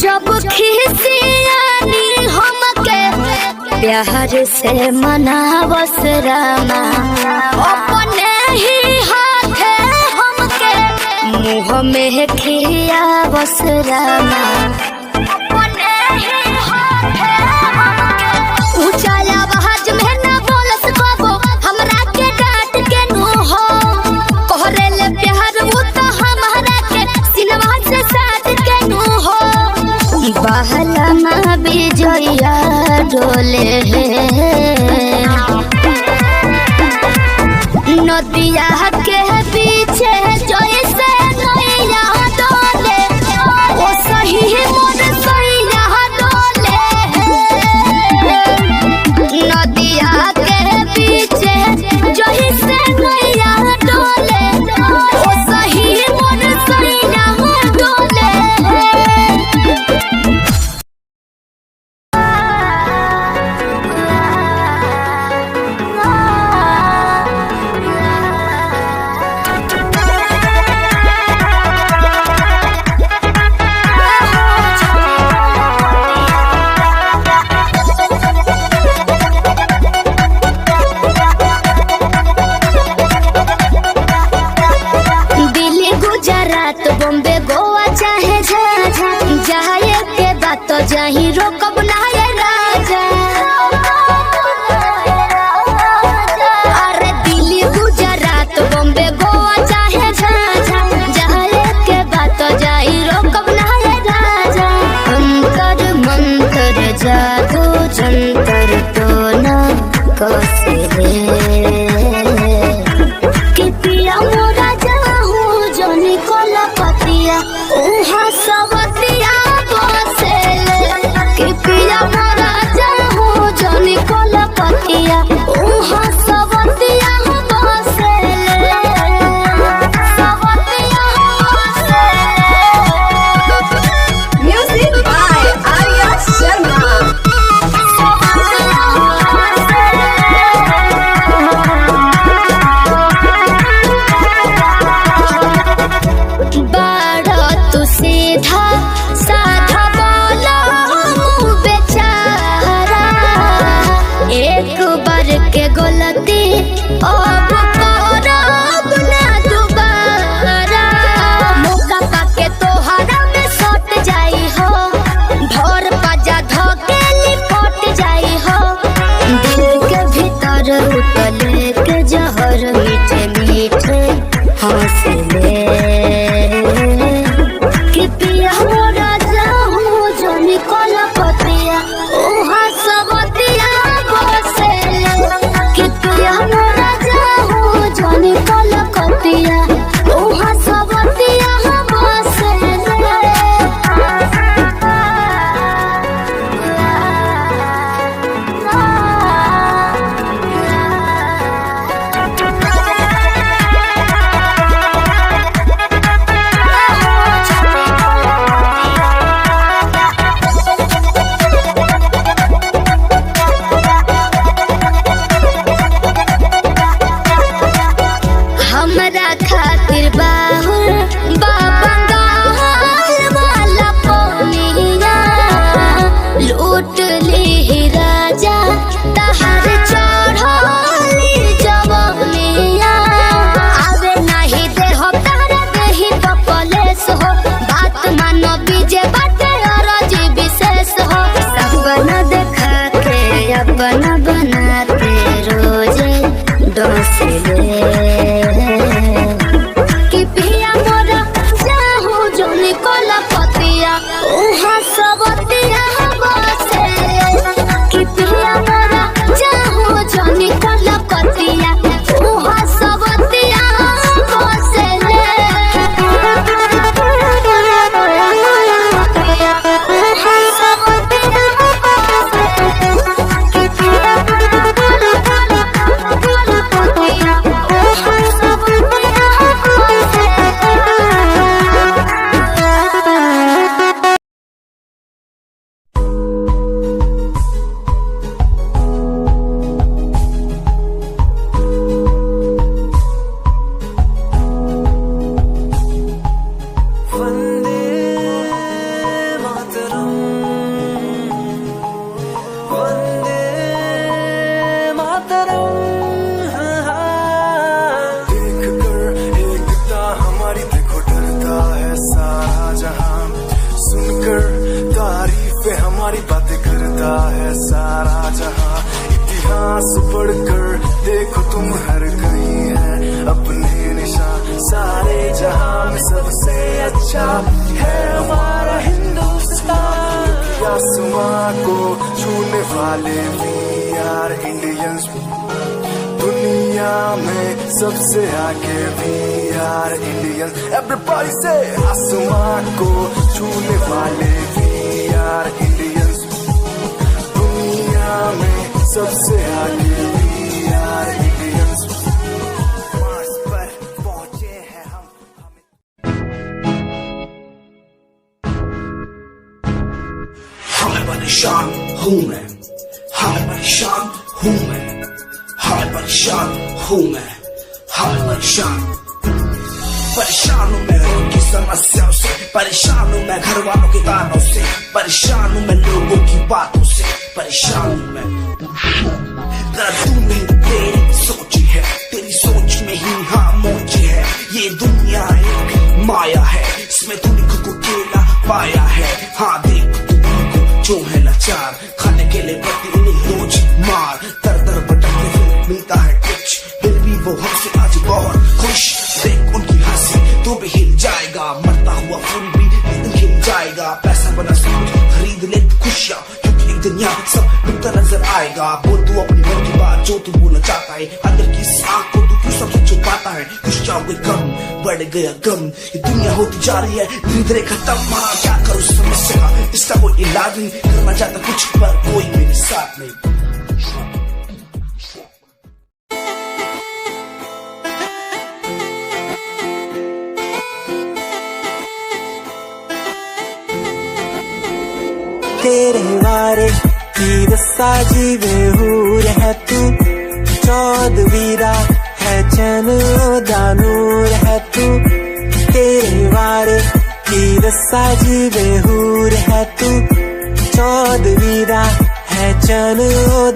जब खिसियानी हमके प्यार से मनावस रामा अपने ही हाथे हमके मुँह में खियावस रामा अपने ही हाथे हमके ऊंचा आवाज में ना बोलस कबो हमरा के डांट के नो हो कहरेले प्यार वो तो हमारा के सिनवा से साथ के नो हो बहला माँ बिजया डोले नदिया के पीछे जैसे नैया डोले ओ सही मोर सैया डोले नदिया के पीछे जैसे नैया डोले ओ सही मोर सैया डोले दिल्ली गुजरात बॉम्बे गोवा चाहे जाए के बात तो जाही रोकब ना ये राजा अरे दिल्ली गुजरात बॉम्बे गोवा चाहे जाए के बात तो जाही रोकब ना ये राजा अंतर मंतर जादू जंतर तो ना कसे कि पिया मोरा जाहू जनी कोला पतिया उहा सबतिया बसेले कि पिया मोरा जाहू जनी कोला पतिया उहा सबतिया बसेले सबतिया बसेले म्यूजिक बाय आर्या शर्मा बड़ा तू सीधा साधा बोला मुँह बेचारा एक बार के गलती अब करब ना दोबारा मौका पाके तोहरा में सट जाई हो भोर पाजा धोके लिपट जाई हो दिल के भीतर उतले के जहर मीठे मीठे हंसले कि पिया मोरा जाहू जनी कोला पतिया उहा सबतिया बसेले कि पिया मोरा जाहू जनी कोला पतिया उहा सबतिया हमरा खातिर बाहुर बाबंगाल वाला पोनिया लूट ली राजा तहर चढ़ली जवनिया आवे नहीं दे हो तारा देही पपलेस हो बात मानो बीजे बाटे अरजी विशेष हो सपना देखा के अपना बनाते रोजे डोसले सांस पढ़कर देखो तुम हर कहीं है अपने निशान सारे जहां में सबसे अच्छा है हमारा हिंदुस्तान आसमां को छूने वाले वी आर इंडियंस दुनिया में सबसे आगे वी आर इंडियंस एवरीबॉडी से आसमां को छूने वाले वी आर इंडियंस दुनिया में सबसे आगे वी आर इंडियंस मार्स पर पहुंचे हैं हम परेशान हूँ मैं हाय परेशान हूँ मैं हाय परेशान हूँ मैं हाय परेशान हूँ मैं उनकी समस्याओं से परेशान हूँ मैं घर वालों के तानों से परेशान हूँ मैं लोगों की बातों से परेशान हूँ मैं जरा तू नहीं तेरी सोच है तेरी सोच में ही हाँ मोच है ये दुनिया एक माया है इसमें तूने खुद को अकेला पाया है हाँ देख जो है लाचार खाने के लिए पड़ती उन्हें रोज मार दर दर भटकते हुए मिलता है कुछ फिर भी वो हमसे आज बहुत खुश देख उनकी हंसी तो भी हिल जाएगा मरता हुआ फूल भी एक दिन खिल जाएगा पैसा बना सब खरीद ले खुशियाँ क्योंकि एक दिन यहाँ सब डूबता नजर आएगा बोल तू अपनी मन की बात जो तू बोलना चाहता है अंदर की आग को तू क्यों सबसे छुपाता है कुछ चाहोगे कम बढ़ गया गम ये दुनिया होती जा रही है धीरे धीरे खत्म हाँ क्या करूँ समस्या का इसका कोई इलाज नहीं करना चाहता कुछ पर कोई मेरे साथ नहीं तेरे वारे की दस्सा जीवे हूर है तू चौदवीरा है चैन दानूर है तू तेरे वारे की दस्सा जीवे हूर है तू चौदवीरा है चैन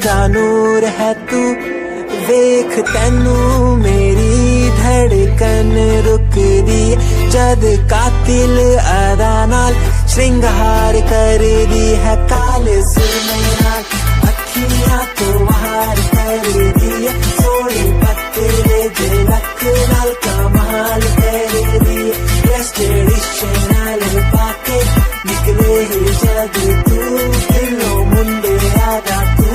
दानूर है तू वेख तैनू मेरी धड़कन रुक दी जद कातिल अदा नाल श्रृंगार कर दी है काले सुरमई नाल अखियां तो वार कर दी है सोने पत्ते झलक नाल कमाल कर दी है ट्रेडिशनल पाके निकले जग तू दिलो मुंडे आदा तू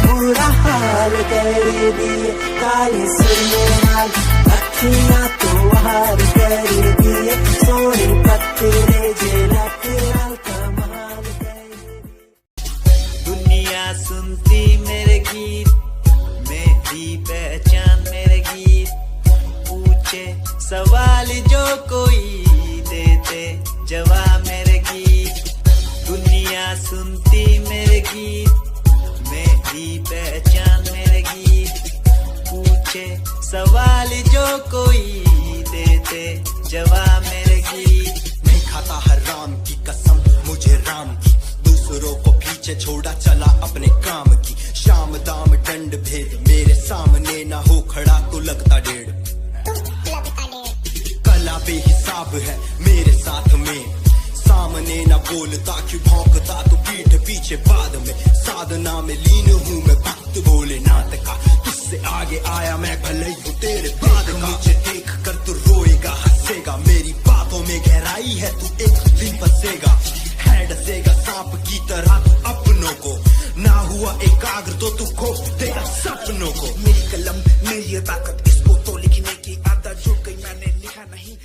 बुरा हाल कर दी काले सुरमई नाल अखियां तो वार कर दी है सोने पत्ते झलक नाल कमाल कर दी दुनिया सुनती मेरे गीत मेरी पहचान मेरे गीत पूछे सवाल जो कोई देते जवाब मेरे गीत दुनिया सुनती मेरे गीत मेरी पहचान मेरे गीत पूछे सवाल जो कोई देते जवाब मेरे गीत नहीं खाता हराम की कसम मुझे राम की दूसरों को पीछे छोड़ा चला अपने काम की शाम दाम दंड भेद मेरे सामने ना हो खड़ा तो लगता डेढ़ कला बेहिसाब है मेरे साथ में सामने ना बोलता क्यों भौंकता तो पीठ पीछे बाद में साधना में लीन हूँ मैं भक्त भोलेनाथ का तुझसे आगे आया मैं भले हूँ तेरे बाद मुझे देख कर तू रोएगा हंसेगा मेरी बातों में गहराई है तू एक दिन फंसेगा है डसेगा सांप की तरह तू अपनों को ना हुआ एकाग्र तो तू खो देगा सपनों को मेरी कलम में ये ताकत इसको तो लिखने की आदत जुड़ गई मैंने लिखा नहीं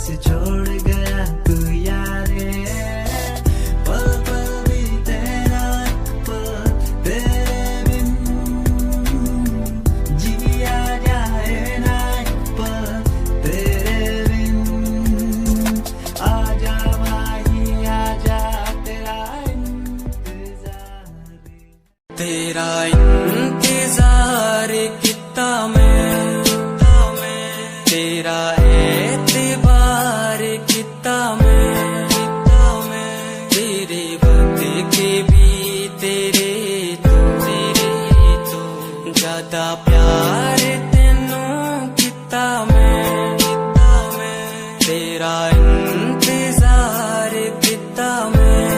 छोड़ गया तू यारे पल पल बीते तेरा इंतजार कितना मैं, तेरा एतबार कितना मैं, तेरे वक्त के भी तेरे तो ज्यादा प्यार तेनू कितना मैं, तेरा इंतजार कितना मैं,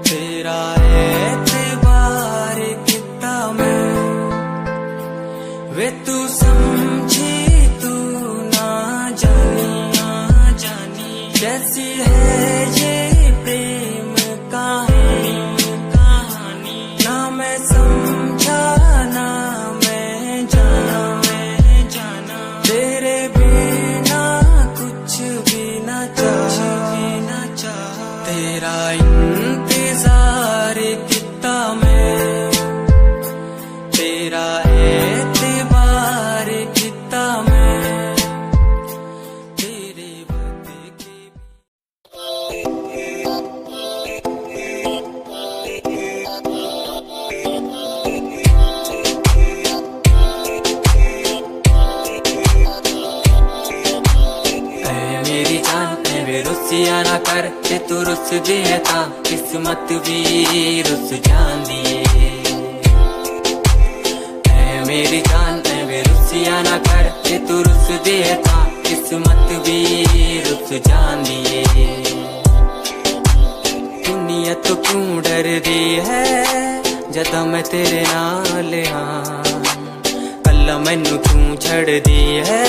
तेरा एतबार कितना मैं। वे तू समझी तू ना जानी कैसी है ये प्रेम कहानी, ना मैं समझा ना मैं जाना, तेरे बिना कुछ भी ना चाह, तेरा इंतजार कितना मैं, तेरा एतबार कितना मैं, तेरे वक्त के मेरी जान वे रुसिया ना कर जे तू रुस दिए ता किस्मत भी रुस जांदी है। मेरी जान वे रुसिया ना कर जे तू रुस दिए ता किस्मत भी रुस जांदी है। दुनिया तो क्यों डर दी है जदा मैं तेरे नाल हाँ, कल्ला मैनू क्यों छड़ दी है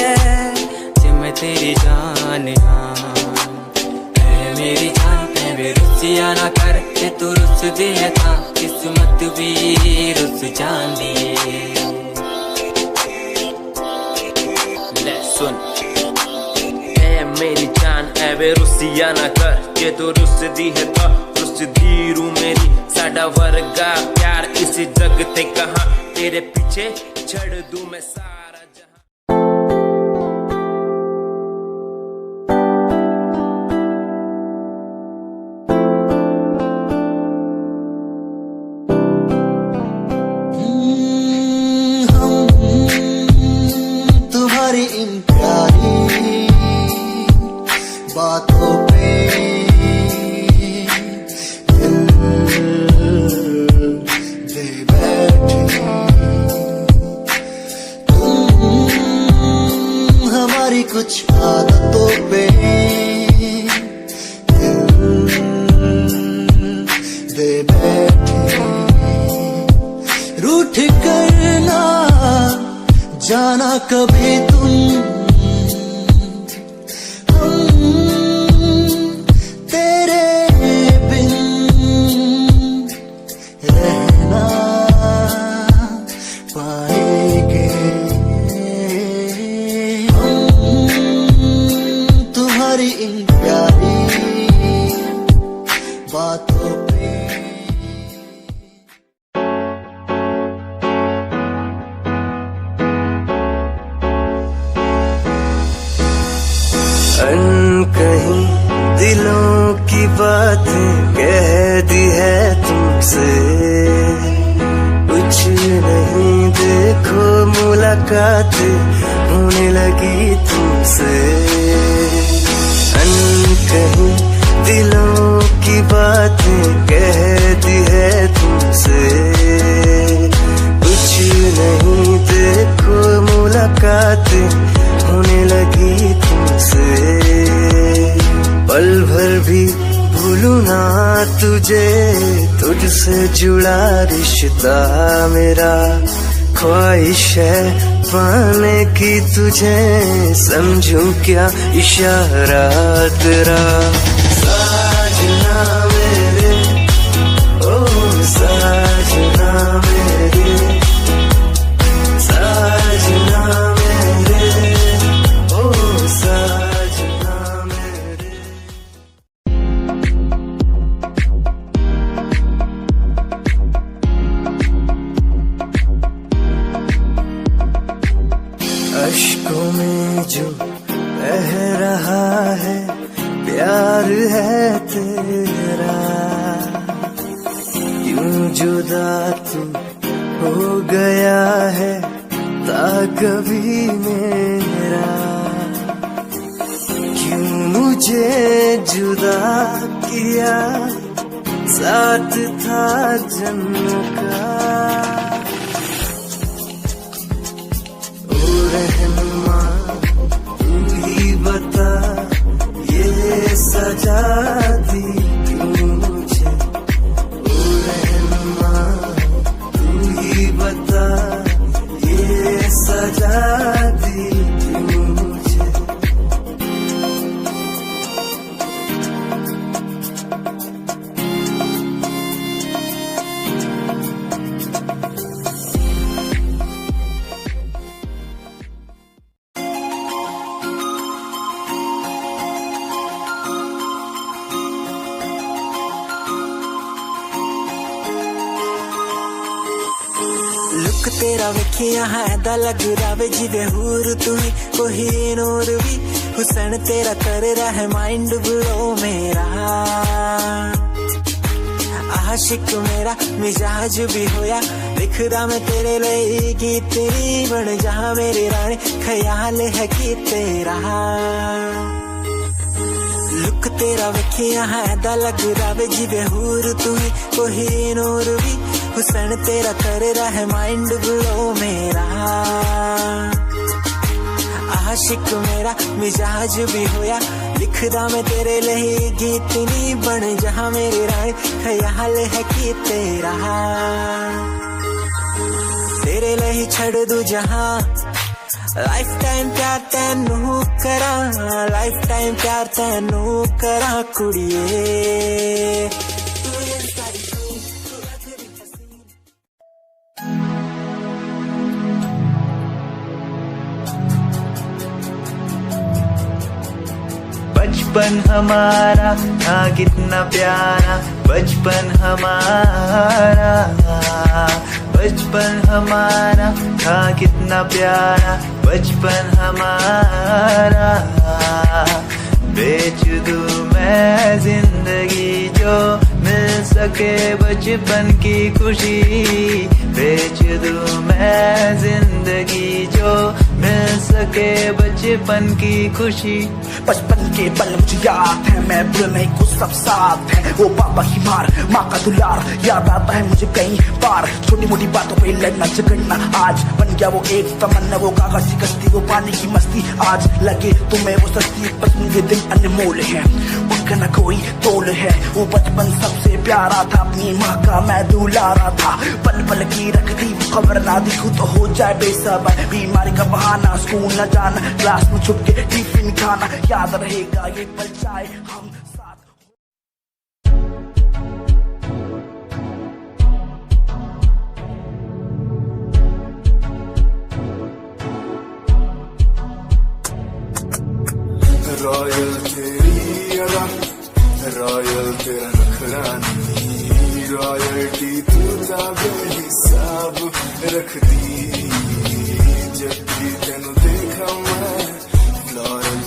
मैं तेरी जान हाँ। मेरी जान वे रुसिया ना कर जे तू रुस दिए ता किस्मत भी रुस जांदी ले सुन। मेरी जान वे रुसिया ना कर जे तू रुस दी है ता रुस दी रू मेरी, साडा वर्गा प्यार इस जग ते कहां, तेरे पीछे छड़ दूं मैं सारा बातों पे दिल दे बैठे तुम, हमारी कुछ आदतों पे दिल दे बैठे। रूठ करना जाना कभी तुम, इन प्यारी बातों पे अनकहीं दिलों की बातें कह दी है तुमसे, कुछ नहीं देखो मुलाकात होने लगी तुमसे। अनकहीं दिलों की बातें कह दी है तुमसे, कुछ नहीं देखो मुलाकात होने लगी तुमसे। पल भर भी भूलूं ना तुझे, तुझसे जुड़ा रिश्ता मेरा, ख्वाहिश है पाने की तुझे, समझूं क्या इशारा तेरा। साजना मेरे ओ साजना मेरे, साजना मेरे ओ साजना मेरे। अश्कों में जो बह रहा है प्यार है तेरा, यूं जुदा तू हो गया है ता कभी मेरा, क्यों मुझे जुदा किया साथ था जन्मों का। ओ रहनुमा तू ही बता ये सजा दी क्यों मुझे, ओ रहनुमा तू ही बता ये सजा दी क्यों मुझे। लुक तेरा वेखिया है दा लग रावे जिवे हूर तू ही कोई नूर भी, हुसैन तेरा कर रहा है माइंड ब्लो मेरा। आशिक मेरा मिजाज भी होया लिखदा मैं तेरे लिए गीत तेरी बन जा मेरी रानी, ख्याल है कि तेरा। लुक तेरा वेखिया है दा लग रावे जिवे हूर तू ही कोई नूर भी, हुसैन तेरा कर रहा है माइंड ब्लो मेरा। आशिक मेरा मिजाज भी होया लिखदा मैं तेरे लिए गीत नी बन जहां मेरी रानी, ख्याल है कि तेरा। तेरे लिए छड़ दू जहां लाइफ टाइम प्यार तैनू करा, लाइफ टाइम प्यार तैनू करा कुड़िए। बचपन हमारा था कितना प्यारा, बचपन हमारा, बचपन हमारा था कितना प्यारा, बचपन हमारा। बेच दूं मैं जिंदगी जो मिल सके बचपन की खुशी, बेच दूं मैं जिंदगी जो मिल सके बचपन की खुशी। बचपन के पल मुझे याद है, मैं भूल नहीं कुछ सब साथ है, वो पापा की मार माँ का दुलार याद आता है मुझे कई बार। छोटी मोटी बातों पे लड़ना झगड़ना आज बन गया वो एक तमन्ना, वो कागज की कश्ती वो पानी की मस्ती आज लगे तुम्हें वो सस्ती। बचपन के दिन अनमोल है उनका न कोई तोल है, वो बचपन सबसे प्यारा था, अपनी माँ का मैं दुलारा था। पल पल की रखती वो खबर ना दिखूं तो हो जाए बेसबर, बीमारी का बहाना स्कूल न जाना, क्लास में छुप के टिफिन खाना, याद रहेगा ये पल चाहे हम साथ। रॉयल तेरी अदा, रॉयल तेरा नखरानी, रॉयल्टी तू बेहिसाब रख दी। जब भी तेनू देखा मैं फ्लोरल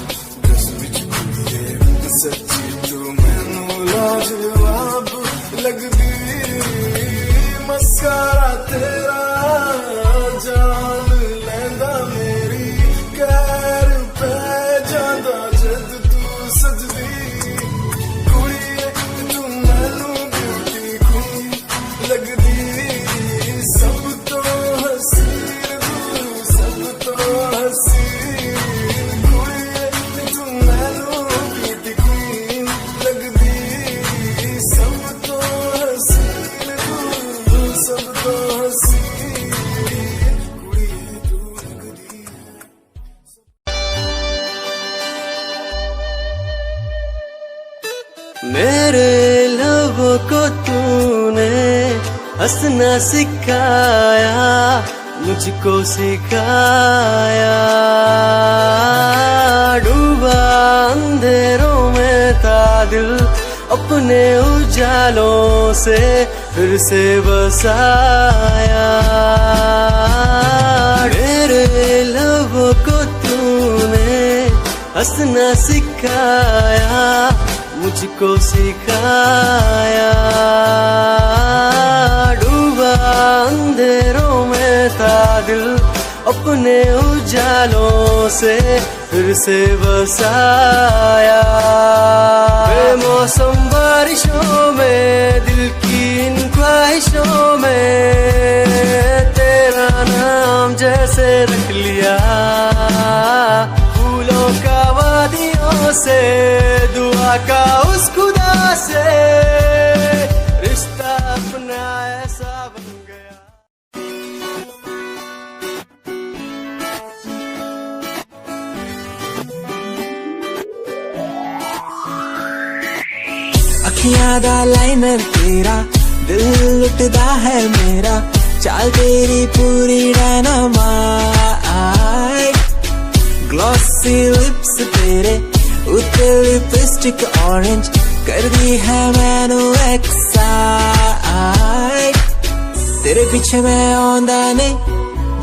ड्रेस विच कुड़िए, सच्ची तू मैनू लाजवाब लगदी। मस्कारा तेरा जान लैंदा मेरी, कैर पै जांदा जद तू सजदी। कुड़िए तू मैनू ब्यूटी क्वीन लगदी, सब तो हसीन तू सब तो हसीन। कुड़िए तू मैनू ब्यूटी क्वीन लगदी, सब तो हसीन तू सब तो हसीन। कुड़िए तू लगदी मेरे लबों को तूने हंसना सिखाया, मुझको सिखाया। डूबा अंधेरों में था दिल, अपने उजालों से फिर से बसाया। मेरे लबों को तूने हंसना सिखाया, मुझको सिखाया। दिल अपने उजालों से फिर से बसाया। बेमौसम बारिशों में दिल की इन ख्वाहिशों में तेरा नाम जैसे रख लिया। फूलों का वादियों से दुआ का उस खुदा से रिश्ता अपना ऐसा बन गया। अखियां दा लाइनर तेरा दिल लुटदा है मेरा। चाल तेरी पूरी डायनामाइट। ग्लॉसी लिप्स तेरे उत्ते लिपस्टिक ऑरेंज कर दी है मैनू एक्साइट। तेरे पीछे मैं आंदा ने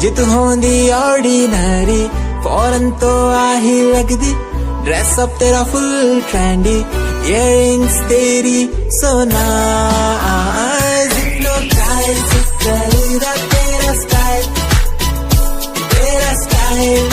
जित होंदी ऑर्डिनरी। फौरन तो आही लगदी ड्रेस अप तेरा फुल ट्रेंडी। इयररिंग्स तेरी so nice। hypnotize तेरा स्टाइल